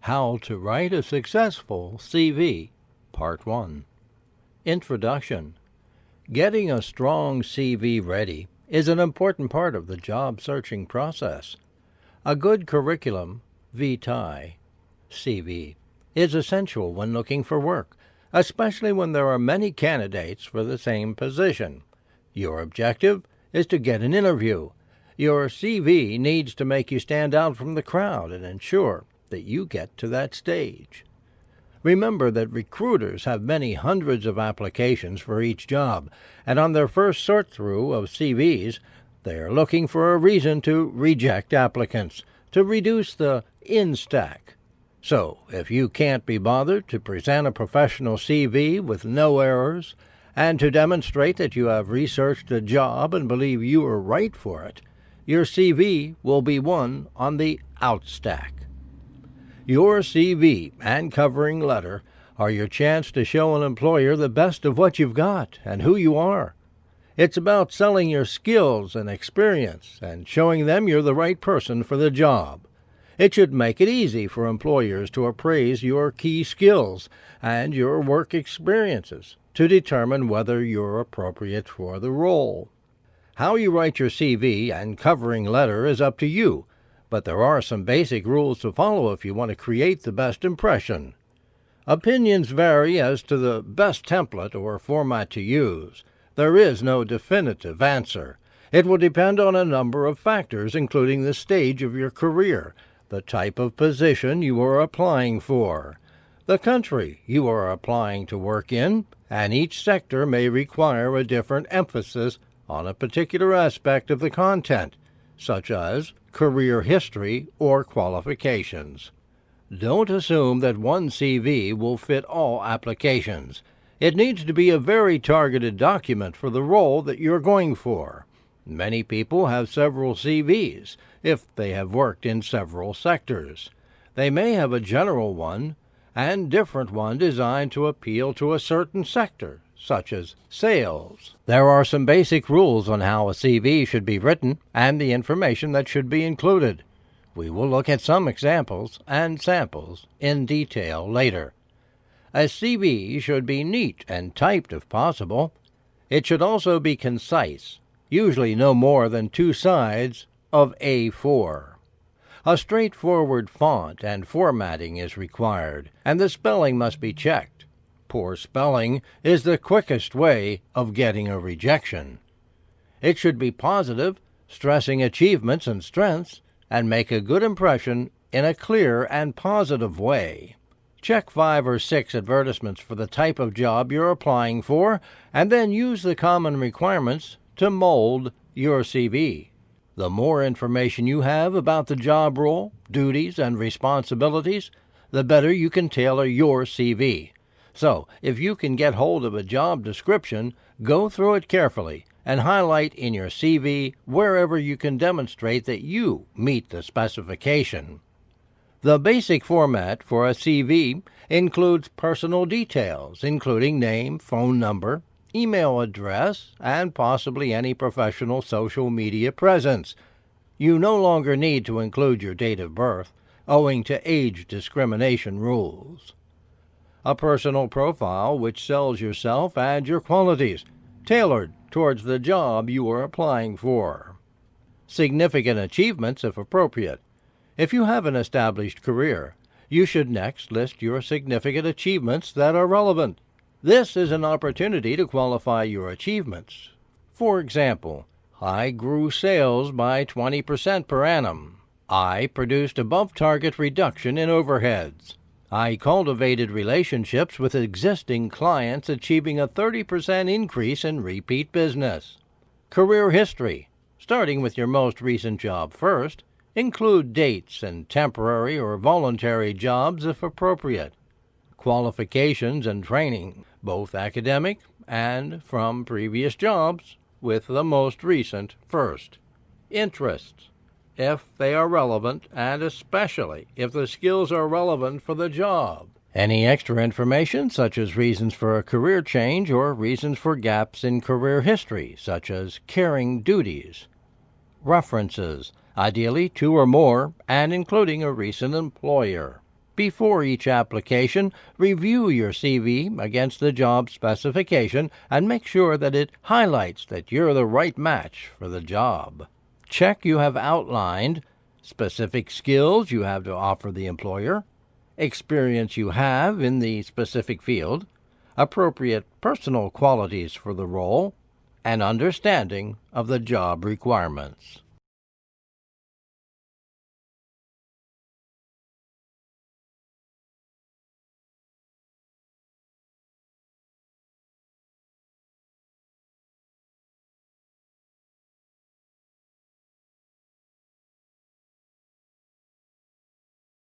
How to Write a Successful CV, Part 1. Introduction. Getting a strong CV ready is an important part of the job searching process. A good curriculum vitae, CV, is essential when looking for work, especially when there are many candidates for the same position. Your objective is to get an interview. Your CV needs to make you stand out from the crowd and ensure that you get to that stage. Remember that recruiters have many hundreds of applications for each job, and on their first sort-through of CVs, they are looking for a reason to reject applicants, to reduce the in-stack. So, if you can't be bothered to present a professional CV with no errors, and to demonstrate that you have researched a job and believe you are right for it, your CV will be one on the outstack. Your CV and covering letter are your chance to show an employer the best of what you've got and who you are. It's about selling your skills and experience and showing them you're the right person for the job. It should make it easy for employers to appraise your key skills and your work experiences to determine whether you're appropriate for the role. How you write your CV and covering letter is up to you, but there are some basic rules to follow if you want to create the best impression. Opinions vary as to the best template or format to use. There is no definitive answer. It will depend on a number of factors, including the stage of your career, the type of position you are applying for, the country you are applying to work in, and each sector may require a different emphasis on a particular aspect of the content, such as career history or qualifications. Don't assume that one CV will fit all applications. It needs to be a very targeted document for the role that you're going for. Many people have several CVs if they have worked in several sectors. They may have a general one and different one designed to appeal to a certain sector, such as sales. There are some basic rules on how a CV should be written and the information that should be included. We will look at some examples and samples in detail later. A CV should be neat and typed if possible. It should also be concise, usually no more than 2 sides of A4. A straightforward font and formatting is required, and the spelling must be checked. Poor spelling is the quickest way of getting a rejection. It should be positive, stressing achievements and strengths, and make a good impression in a clear and positive way. Check 5 or 6 advertisements for the type of job you're applying for, and then use the common requirements to mold your CV. The more information you have about the job role, duties, and responsibilities, the better you can tailor your CV. So, if you can get hold of a job description, go through it carefully and highlight in your CV wherever you can demonstrate that you meet the specification. The basic format for a CV includes personal details, including name, phone number, email address, and possibly any professional social media presence. You no longer need to include your date of birth, owing to age discrimination rules. A personal profile which sells yourself and your qualities, tailored towards the job you are applying for. Significant achievements if appropriate. If you have an established career, you should next list your significant achievements that are relevant. This is an opportunity to qualify your achievements. For example, I grew sales by 20% per annum. I produced above-target reduction in overheads. I cultivated relationships with existing clients, achieving a 30% increase in repeat business. Career history. Starting with your most recent job first, include dates and temporary or voluntary jobs if appropriate. Qualifications and training, both academic and from previous jobs, with the most recent first. Interests, if they are relevant, and especially if the skills are relevant for the job. Any extra information, such as reasons for a career change or reasons for gaps in career history, such as caring duties. References, ideally 2 or more, and including a recent employer. Before each application, review your CV against the job specification and make sure that it highlights that you're the right match for the job. Check you have outlined specific skills you have to offer the employer, experience you have in the specific field, appropriate personal qualities for the role, and understanding of the job requirements.